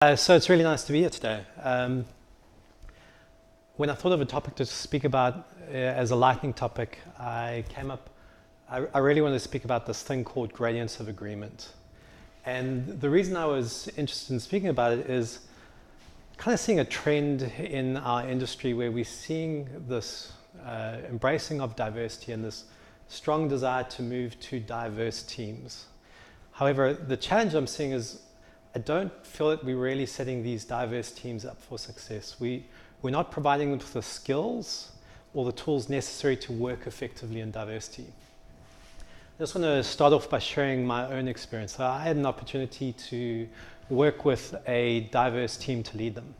So it's really nice to be here today. When I thought of a topic to speak about as a lightning topic, I really wanted to speak about this thing called gradients of agreement. And the reason I was interested in speaking about it is kind of seeing a trend in our industry where we're seeing this embracing of diversity and this strong desire to move to diverse teams. However, the challenge I'm seeing is I don't feel that we're really setting these diverse teams up for success. We're not providing them with the skills or the tools necessary to work effectively in diversity. I just want to start off by sharing my own experience. So I had an opportunity to work with a diverse team to lead them.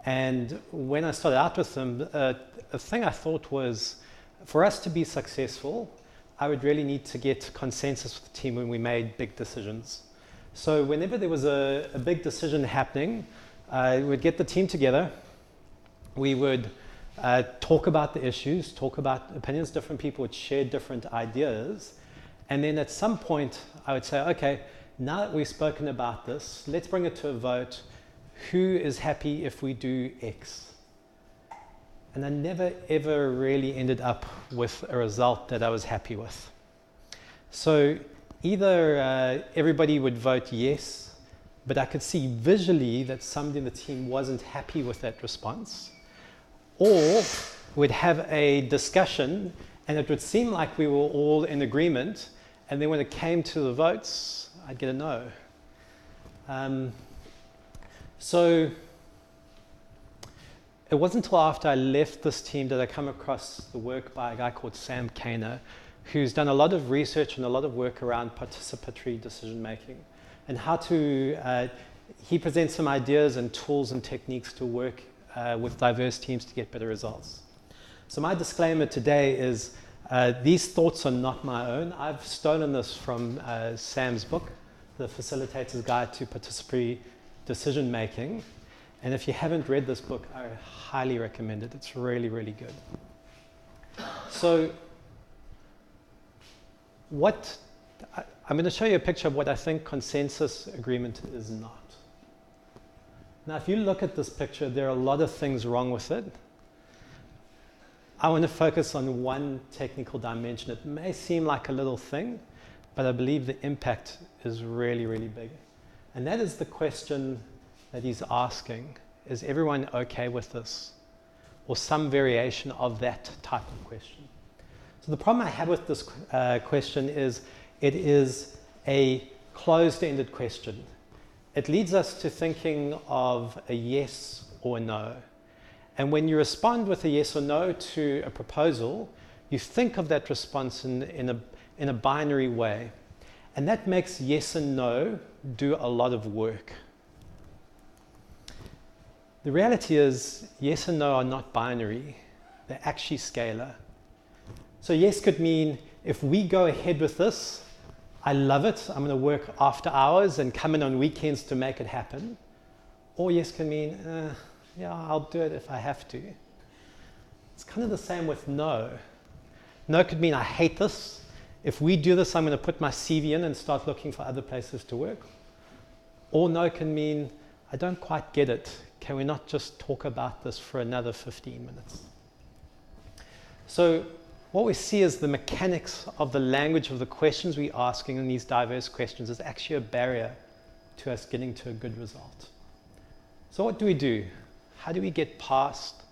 And when I started out with them, a thing I thought was, for us to be successful, I would really need to get consensus with the team when we made big decisions. So whenever there was a big decision happening, we'd get the team together, we would talk about the issues, talk about opinions, different people would share different ideas, and then at some point I would say, okay, now that we've spoken about this, let's bring it to a vote. Who is happy if we do X? And I never ever really ended up with a result that I was happy with. So either everybody would vote yes, but I could see visually that somebody in the team wasn't happy with that response, or we'd have a discussion and it would seem like we were all in agreement, and then when it came to the votes, I'd get a no. So it wasn't until after I left this team that I come across the work by a guy called Sam Kaner, who's done a lot of research and a lot of work around participatory decision making and how to, he presents some ideas and tools and techniques to work with diverse teams to get better results. So my disclaimer today is these thoughts are not my own. I've stolen this from Sam's book, The Facilitator's Guide to Participatory Decision Making. And if you haven't read this book, I highly recommend it. It's really, really good. So I'm going to show you a picture of what I think consensus agreement is not. Now, if you look at this picture, there are a lot of things wrong with it. I want to focus on one technical dimension. It may seem like a little thing, but I believe the impact is really, really big. And that is the question that he's asking. Is everyone okay with this? Or some variation of that type of question. So the problem I have with this question is it is a closed-ended question. It leads us to thinking of a yes or a no. And when you respond with a yes or no to a proposal, you think of that response in a binary way. And that makes yes and no do a lot of work. The reality is yes and no are not binary. They're actually scalar. So yes could mean, if we go ahead with this, I love it, I'm going to work after hours and come in on weekends to make it happen. Or yes can mean, yeah, I'll do it if I have to. It's kind of the same with no. No could mean, I hate this. If we do this, I'm going to put my CV in and start looking for other places to work. Or no can mean, I don't quite get it. Can we not just talk about this for another 15 minutes? So what we see is the mechanics of the language of the questions we're asking in these diverse questions is actually a barrier to us getting to a good result. So what do? How do we get past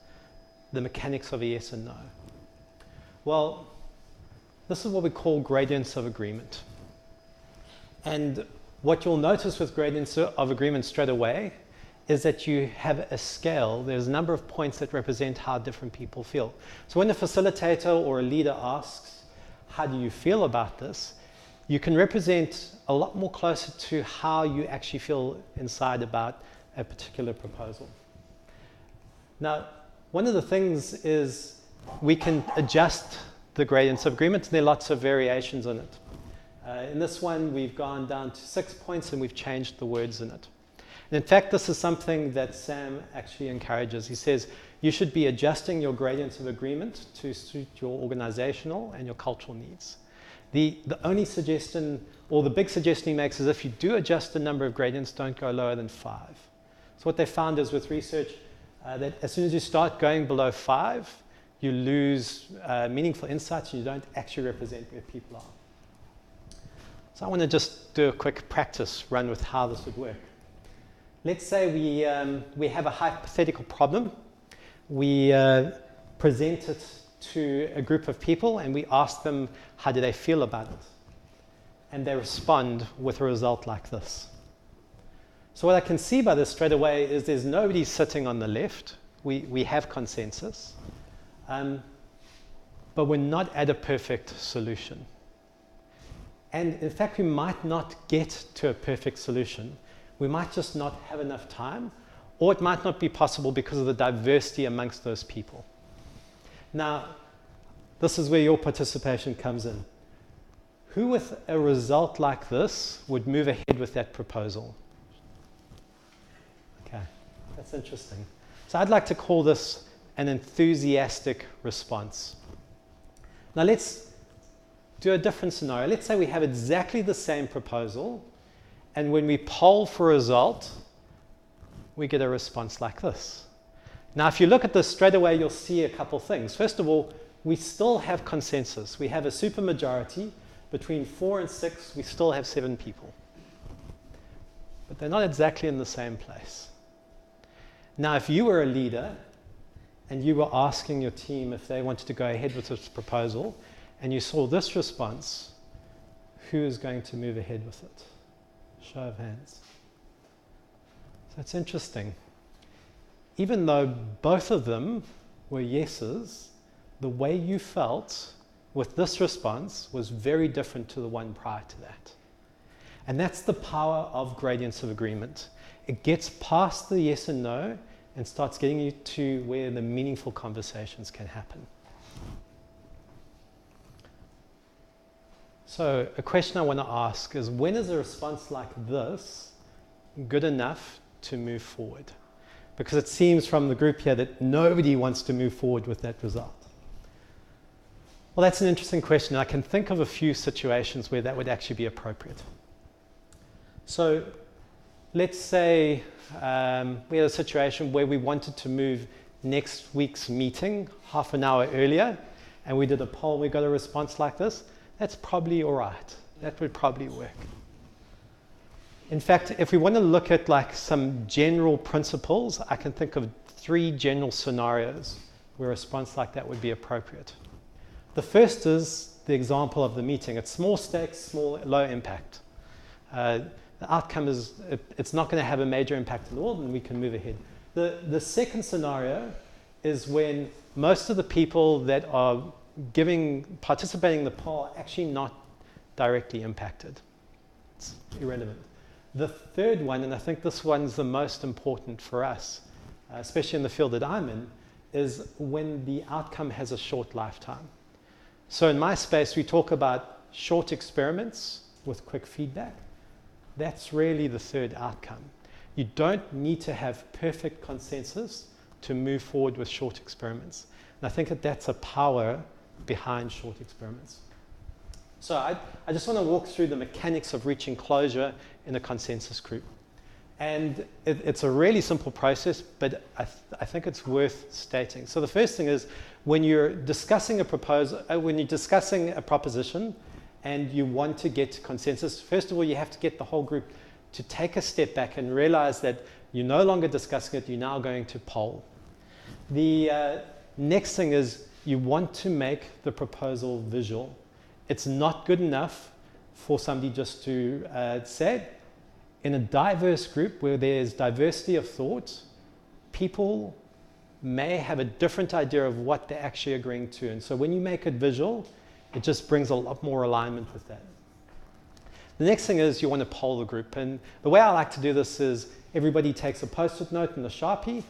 the mechanics of a yes and no? Well, this is what we call gradients of agreement. And what you'll notice with gradients of agreement straight away is that you have a scale. There's a number of points that represent how different people feel. So when a facilitator or a leader asks, how do you feel about this? You can represent a lot more closer to how you actually feel inside about a particular proposal. Now, one of the things is we can adjust the gradients of agreement, and there are lots of variations in it. In this one, we've gone down to 6 points and we've changed the words in it. And in fact, this is something that Sam actually encourages. He says you should be adjusting your gradients of agreement to suit your organizational and your cultural needs. The only suggestion, or the big suggestion he makes, is if you do adjust the number of gradients, don't go lower than 5. So what they found is with research that as soon as you start going below 5, you lose meaningful insights and you don't actually represent where people are. So I want to just do a quick practice run with how this would work. Let's say we have a hypothetical problem. We present it to a group of people and we ask them how do they feel about it. And they respond with a result like this. So what I can see by this straight away is there's nobody sitting on the left. We have consensus. But we're not at a perfect solution. And in fact, we might not get to a perfect solution. We might just not have enough time, or it might not be possible because of the diversity amongst those people. Now, this is where your participation comes in. Who with a result like this would move ahead with that proposal? Okay, that's interesting. So I'd like to call this an enthusiastic response. Now let's do a different scenario. Let's say we have exactly the same proposal, and when we poll for a result, we get a response like this. Now if you look at this straight away, you'll see a couple things. First of all, we still have consensus. We have a supermajority. Between 4 and 6, we still have 7 people. But they're not exactly in the same place. Now if you were a leader, and you were asking your team if they wanted to go ahead with this proposal, and you saw this response, who is going to move ahead with it? Show of hands. So it's interesting. Even though both of them were yeses, the way you felt with this response was very different to the one prior to that. And that's the power of gradients of agreement. It gets past the yes and no, and starts getting you to where the meaningful conversations can happen. So a question I want to ask is, when is a response like this good enough to move forward? Because it seems from the group here that nobody wants to move forward with that result. Well, that's an interesting question. I can think of a few situations where that would actually be appropriate. So let's say we had a situation where we wanted to move next week's meeting half an hour earlier, and we did a poll, we got a response like this. That's probably all right. That would probably work. In fact, if we want to look at like some general principles, I can think of 3 general scenarios where a response like that would be appropriate. The first is the example of the meeting. It's small stakes, low impact. The outcome is, it's not going to have a major impact in the world, and we can move ahead. The second scenario is when most of the people that are participating in the poll are actually not directly impacted. It's irrelevant. The third one, and I think this one's the most important for us, especially in the field that I'm in, is when the outcome has a short lifetime. So in my space, we talk about short experiments with quick feedback. That's really the third outcome. You don't need to have perfect consensus to move forward with short experiments. And I think that that's a power behind short experiments. So I just want to walk through the mechanics of reaching closure in a consensus group. And it's a really simple process, but I think it's worth stating. So the first thing is, when you're discussing a proposition, and you want to get consensus, first of all, you have to get the whole group to take a step back and realize that you're no longer discussing it, you're now going to poll. The next thing is, you want to make the proposal visual. It's not good enough for somebody just to say it. In a diverse group where there's diversity of thought, people may have a different idea of what they're actually agreeing to. And so when you make it visual, it just brings a lot more alignment with that. The next thing is you want to poll the group. And the way I like to do this is everybody takes a Post-it note and a Sharpie,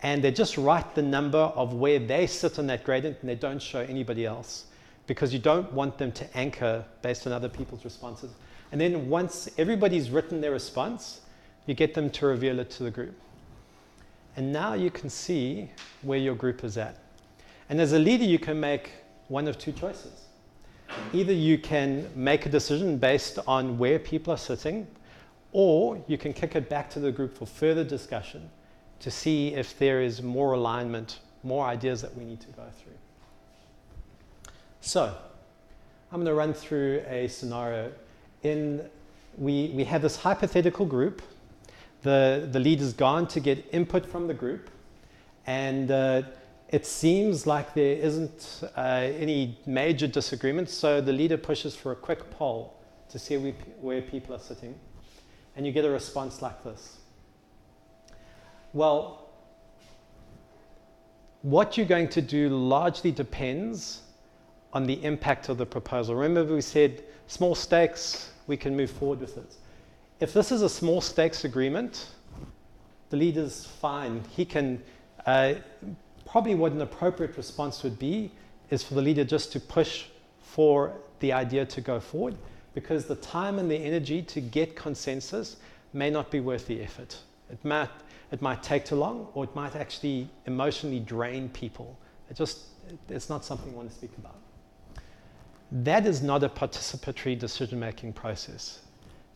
and they just write the number of where they sit on that gradient, and they don't show anybody else, because you don't want them to anchor based on other people's responses. And then once everybody's written their response, you get them to reveal it to the group. And now you can see where your group is at. And as a leader, you can make one of 2 choices. Either you can make a decision based on where people are sitting, or you can kick it back to the group for further discussion to see if there is more alignment, more ideas that we need to go through. So, I'm going to run through a scenario. We have this hypothetical group. The leader's gone to get input from the group, and it seems like there isn't any major disagreements, so the leader pushes for a quick poll to see where people are sitting, and you get a response like this. Well, what you're going to do largely depends on the impact of the proposal. Remember we said small stakes, we can move forward with it. If this is a small stakes agreement, the leader's fine. He can, probably what an appropriate response would be is for the leader just to push for the idea to go forward, because the time and the energy to get consensus may not be worth the effort. It might take too long, or it might actually emotionally drain people. It's not something you want to speak about. That is not a participatory decision-making process.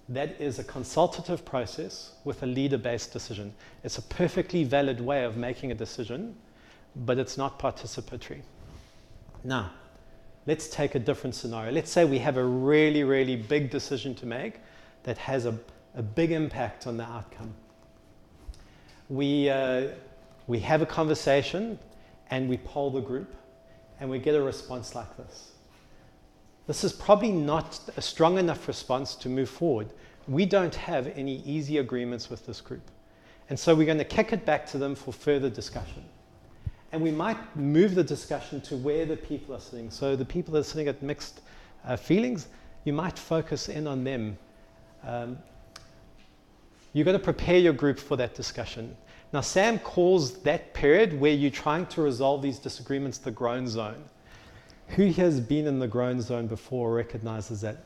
That is a consultative process with a leader-based decision. It's a perfectly valid way of making a decision, but it's not participatory. Now, let's take a different scenario. Let's say we have a really, really big decision to make that has a big impact on the outcome. We have a conversation and we poll the group and we get a response like this. This is probably not a strong enough response to move forward. We don't have any easy agreements with this group. And so we're going to kick it back to them for further discussion. And we might move the discussion to where the people are sitting. So the people that are sitting at mixed feelings, you might focus in on them. You've got to prepare your group for that discussion. Now, Sam calls that period where you're trying to resolve these disagreements the groan zone. Who has been in the groan zone before recognizes that?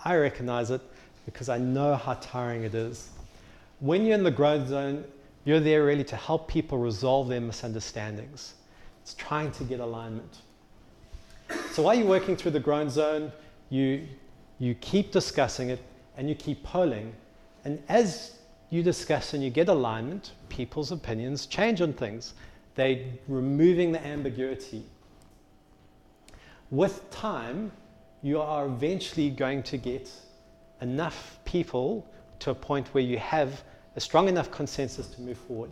I recognize it because I know how tiring it is. When you're in the groan zone, you're there really to help people resolve their misunderstandings. It's trying to get alignment. So while you're working through the groan zone, you keep discussing it and you keep polling. And as you discuss and you get alignment, people's opinions change on things. They're removing the ambiguity. With time, you are eventually going to get enough people to a point where you have a strong enough consensus to move forward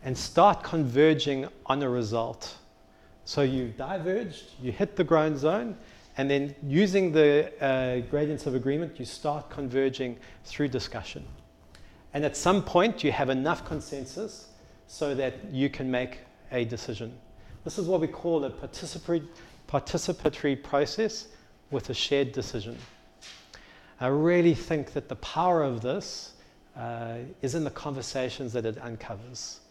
and start converging on a result. So you've diverged, you hit the groan zone, and then using the gradients of agreement, you start converging through discussion. And at some point, you have enough consensus so that you can make a decision. This is what we call a participatory process with a shared decision. I really think that the power of this is in the conversations that it uncovers.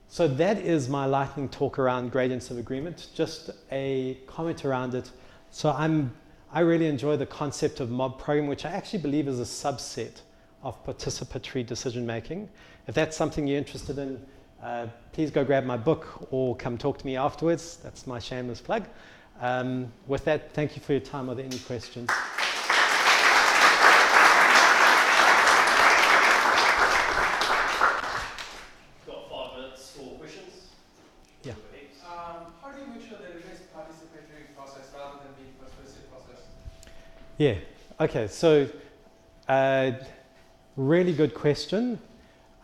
So that is my lightning talk around gradients of agreement, just a comment around it. So I really enjoy the concept of mob programming, which I actually believe is a subset of participatory decision making. If that's something you're interested in, please go grab my book or come talk to me afterwards. That's my shameless plug. With that, thank you for your time. Are there any questions? Got 5 minutes for questions. Yeah. How do you make sure there is a participatory process rather than being a persuasive process? Yeah. Okay. So, really good question.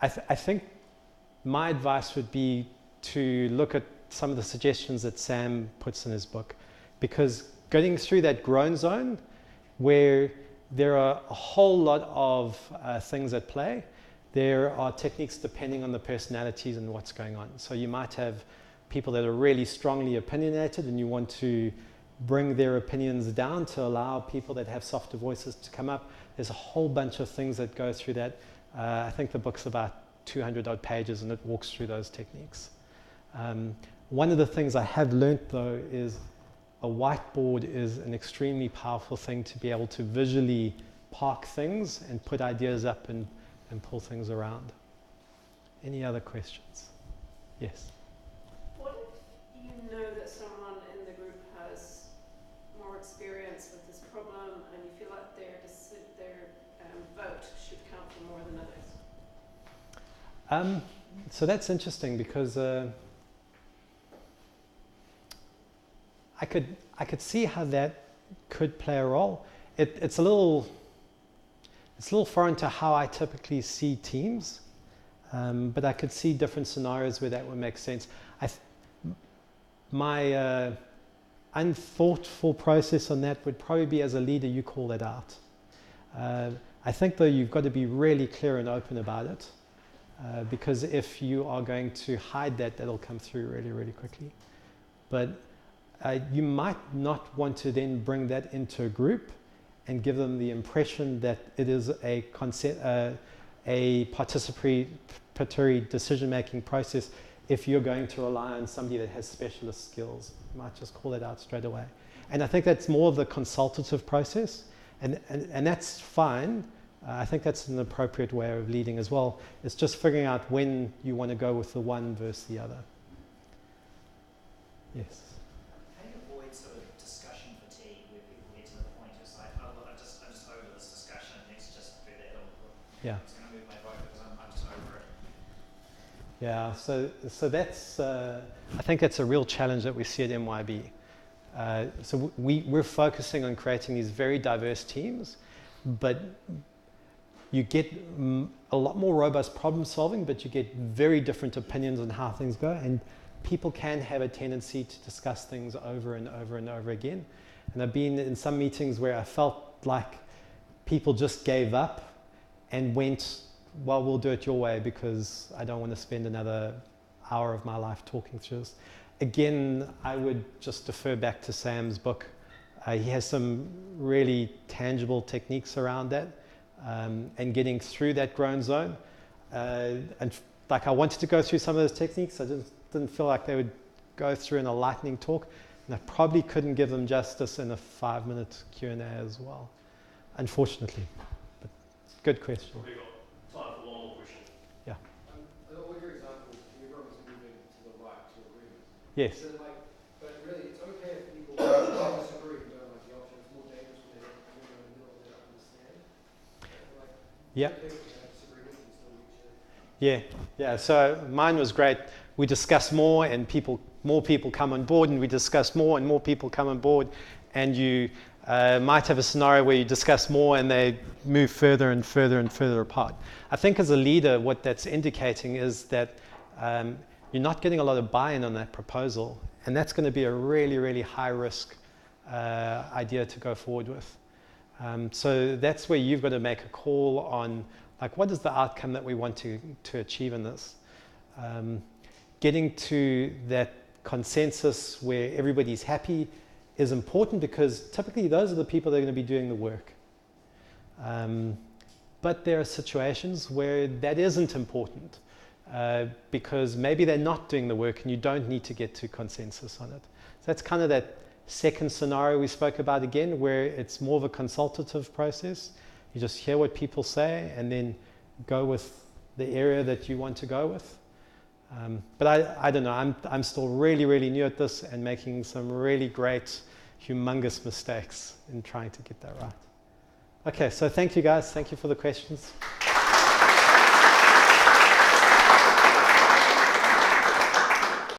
I think my advice would be to look at some of the suggestions that Sam puts in his book, because getting through that groan zone where there are a whole lot of things at play, there are techniques depending on the personalities and what's going on. So you might have people that are really strongly opinionated and you want to bring their opinions down to allow people that have softer voices to come up. There's a whole bunch of things that go through that. I think the book's about 200 odd pages and it walks through those techniques. One of the things I have learnt though is a whiteboard is an extremely powerful thing to be able to visually park things and put ideas up and pull things around. Any other questions? Yes. What if you know that someone in the group has more experience with this problem and you feel like their vote vote should count for more than others? So that's interesting because I could see how that could play a role. It's a little foreign to how I typically see teams, but I could see different scenarios where that would make sense. My unthoughtful process on that would probably be, as a leader, you call that out. I think though you've got to be really clear and open about it, because if you are going to hide that, that'll come through really, really quickly. But you might not want to then bring that into a group and give them the impression that it is a participatory decision-making process if you're going to rely on somebody that has specialist skills. You might just call it out straight away. And I think that's more of the consultative process, and that's fine. I think that's an appropriate way of leading as well. It's just figuring out when you want to go with the one versus the other. Yes. How do you avoid sort of discussion fatigue where people get to the point it's like, oh look, I'm just over this discussion, let's just do that, or Yeah. I'm just going to move my vote because I'm just over it. Yeah, so that's, I think that's a real challenge that we see at MYB. So we're focusing on creating these very diverse teams, but you get a lot more robust problem solving, but you get very different opinions on how things go, and people can have a tendency to discuss things over and over and over again. And I've been in some meetings where I felt like people just gave up and went, well, we'll do it your way because I don't want to spend another hour of my life talking through this. Again, I would just defer back to Sam's book. He has some really tangible techniques around that, and getting through that groan zone. And like I wanted to go through some of those techniques, I just didn't feel like they would go through in a lightning talk, and I probably couldn't give them justice in a 5-minute Q&A as well, unfortunately. But good question. We've got time for one more question. All your examples, everyone's moving to the right to agreement. Yes. So but really, it's okay if people don't disagree and don't like the option. It's more dangerous when they're in the middle and they don't understand. Yeah. It's okay if they disagree with you, still reach Yeah. So mine was great. We discuss more, and more people come on board, and we discuss more, and more people come on board, and you might have a scenario where you discuss more, and they move further and further and further apart. I think as a leader, what that's indicating is that you're not getting a lot of buy-in on that proposal, and that's going to be a really, really high-risk idea to go forward with. So that's where you've got to make a call on, like, what is the outcome that we want to achieve in this? Getting to that consensus where everybody's happy is important, because typically those are the people that are going to be doing the work. But there are situations where that isn't important, because maybe they're not doing the work and you don't need to get to consensus on it. So that's kind of that second scenario we spoke about again, where it's more of a consultative process. You just hear what people say and then go with the area that you want to go with. But I don't know, I'm still really, really new at this and making some really great, humongous mistakes in trying to get that right. Okay, so thank you guys. Thank you for the questions.